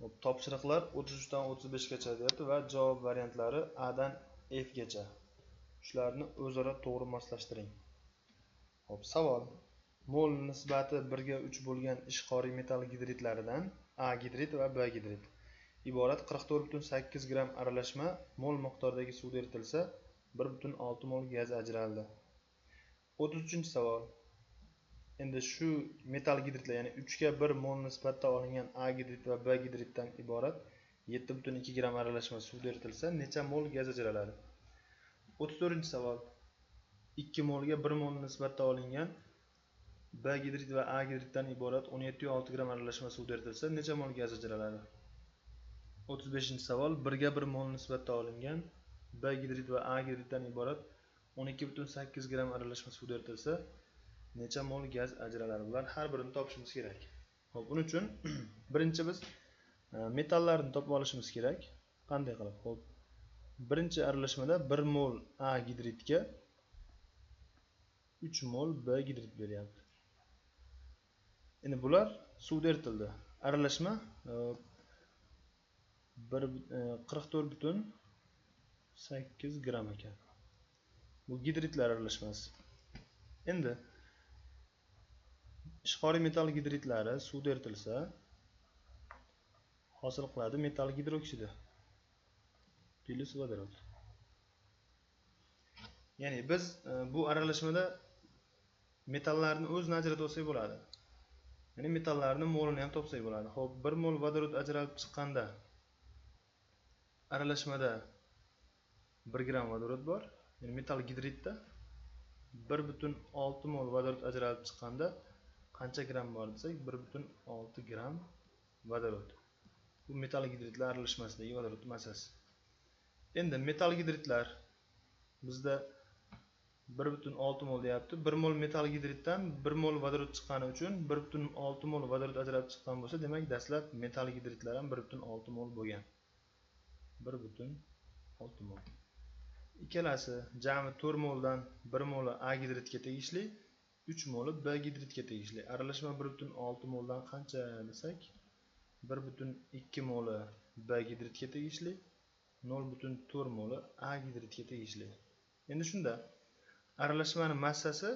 Hop, topshiriqlar 33 dan 35 gacha deyapti va javob variantlari A dan F gacha. Shularni o'zaro to'g'ri moslashtiring. Hop, savol. Mol nisbati 1 ga 3 bo'lgan ishqoriy metall gidritlaridan A gidrit va B gidrit iborat 44,8 gram aralashma mol miqdordagi suvda eritilsa 1,6 mol gaz ajraldi. 33-savol. Endi shu metall gidritlar, ya'ni 3 ga 1 mol nisbatda olingan A gidrit va B gidritdan iborat 7,2 gram aralashma suvda eritilsa necha mol gaz ajraladi? 34-savol. 2 molga 1 mol nisbatda olingan B gidrit va A gidritdan iborat 17,6 gram aralashma suvda eritilsa necha mol gaz ajraladi? 35-savol. 1 ga 1 mol nisbatda olingan B gidrit va A gidritdan iborat 12,8 gram aralashma suvda eritilsa necha mol gaz ajraladi? Bular har birini topishimiz kerak. Xo'p, buning uchun birinchi biz metallarni topib olishimiz kerak. Qanday qilib? Xo'p, birinchi aralashmada 1 mol A gidritga 3 mol B gidrit beryapti. Endi bular suvda eritildi. Aralashma 44,8 gram ekan. Bu gidritlar aralashmasi. Endi ishqoriy metall gidritlari suvda eritilsa hosil qiladi metall gidroksidi plus vodorod. Ya'ni biz bu aralashmada metallarni o'zini ajratib olsak bo'ladi. Ya'ni metallarni molini ham topsak bo'ladi. Xo'p, 1 mol vodorod ajralib chiqqanda aralashmada 1 gram vodorod bor. Ya'ni metall gidritda 1,6 mol vodorod ajralib chiqqanda qancha gram bor desak 1,6 gram vodorod. Bu metall gidritlar aralashmasidagi vodorod massasi. Endi metall gidritlar bizda 1,6 mol deyapti. 1 mol metall gidritdan 1 mol vodorod chiqqani uchun 1,6 mol vodorod ajralib chiqqan bo'lsa, demak dastlab metall gidritlar ham 1,6 mol bo'lgan. 1,6 mol. Ikkalasi jami 4 moldan 1 moli A gidritga tegishli, 3 moli B gidritga tegishli. Aralashma 1,6 moldan qancha desak, 1,2 moli B gidritga tegishli, 0,4 moli A gidritga tegishli. Endi shunda aralashmaning massasi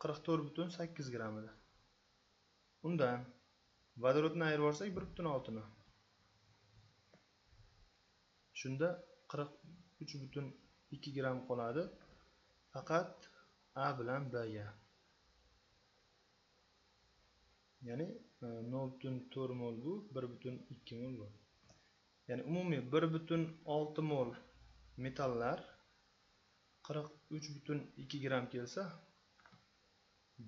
44,8 gram edi. Undan vodorodni ayirib olsak 1,6 ni. Shunda 43,2 gram qoladi. Faqat A bilan B ga. Ya'ni 0,4 mol bu, 1,2 mol bu. Ya'ni umumiy 1,6 mol metallar 43,2 gram kelsa,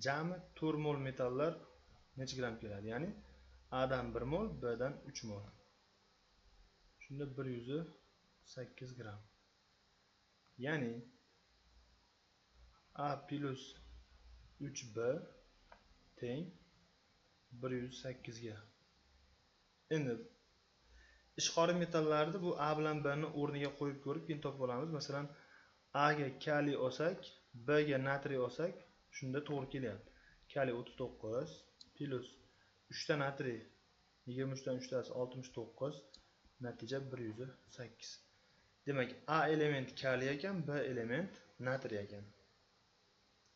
jami 4 mol metallar necha gram keladi? Ya'ni A dan 1 mol, B dan 3 mol. Shunda 108 gram. Ya'ni A plus 3B teng 108 ga. Endi ishqoriy metallarni bu A bilan B ni o'rniga qo'yib ko'rib keyin topib olamiz. Masalan, A ga kaliy olsak, B ga natriy olsak, shunda to'g'ri kelyapti. Kaliy 39 plus 3 ta natriy 23 dan 3 tasi 69, natija 108. Demak, A element kaliy ekan, B element natriy ekan.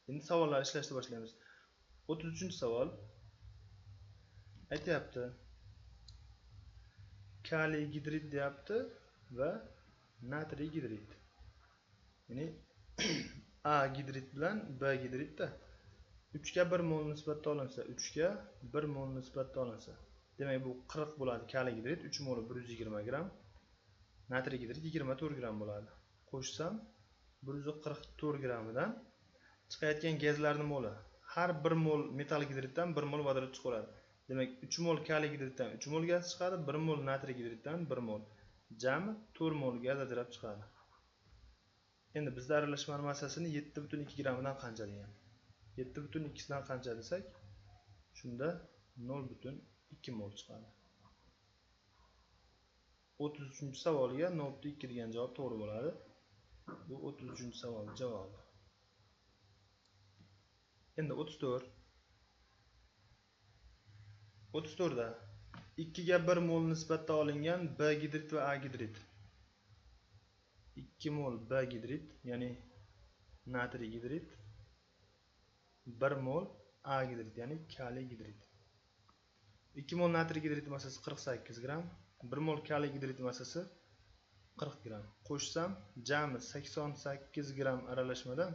Endi savollar ishlashni boshlaymiz. 33-savol. Aytayapti. Kaliy gidrit deyapti va natriy gidrit. Ya'ni A gidrit bilan B gidritda 3 ga 1 mol nisbatda olinsa, 3 ga 1 mol nisbatda olinsa, demak bu 40 bo'ladi. Kaliy gidrit 3 moli 120 gram, natriy gidrit 24 gram bo'ladi. Qo'shsam 144 gramidan chiqayotgan gazlarning moli. Har 1 mol metall gidritdan 1 mol vodorod chiqadi. Demak, 3 mol kaliy gidritdan 3 mol gaz chiqadi, 1 mol natriy gidritdan 1 mol. Jami 4 mol gaz ajralib chiqadi. Endi bizda aralashma massasini 7,2 gramidan qancha degan. 7,2 dan qancha desak, shunda 0,2 mol chiqadi. 33-savolga 0,2 degan javob to'g'ri bo'ladi. Bu 33-savol javobi. Endi 34. 34da 2 ga 1 mol nisbatda olingan B gidrid va A gidrid. 2 mol B gidrid, ya'ni natriy gidrid, 1 mol A gidrid, ya'ni kaliy gidrid. 2 mol natriy gidrid massasi 48 gram, 1 mol kaliy gidrid massasi 40 gram. Qo'shsam, jami 88 gram aralashmadan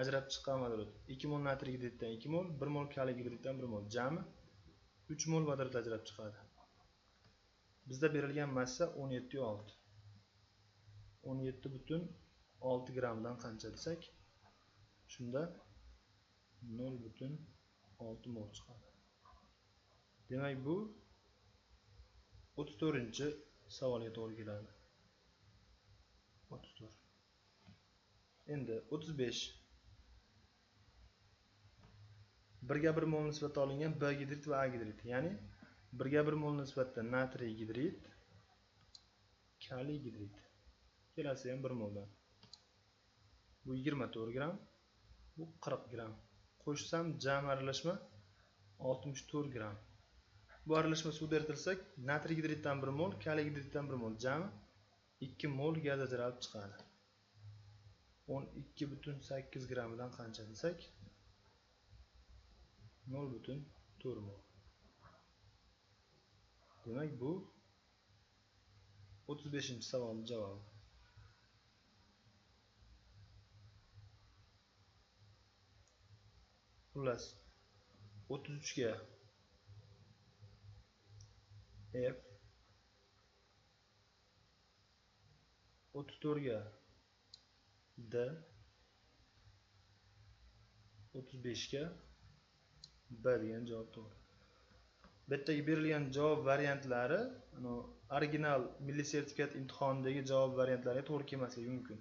ajrab chiqqan vodorod. 2 mol natriy gidriddan 2 mol, 1 mol kaliy gidriddan 1 mol, jami 3 mol vodorod ajrab chiqadi. Bizda berilgan massa 17,6. 17,6 gramdan qancha desak, shunda 0,6 mol chiqadi. Demak, bu 34-savolga to'g'ri keladi. 34. Endi 35. 1 ga 1 mol nisbatda olingan B gidrid va A gidrid, ya'ni 1 ga 1 mol nisbatda natriy gidrid, kaliy gidrid. Kelasi ham 1 moldan. Bu 24 gram, bu 40 gram. Qo'shsam, jami aralashma 64 gram. Bu aralashma suvda eritilsak, natriy gidriddan 1 mol, kaliy gidriddan 1 mol, jami 2 mol gaz ajralib chiqadi. 12,8 gramidan qancha desak, 0,4 mol. Demak, bu 35-savolning javobi. Xullas, 33 ga F, 34 ga D, 35 ga B degan javob to'g'ri. Bu yerdagi berilgan javob variantlari original milliy sertifikat imtihonidagi javob variantlariga to'g'ri kelmasligi mumkin.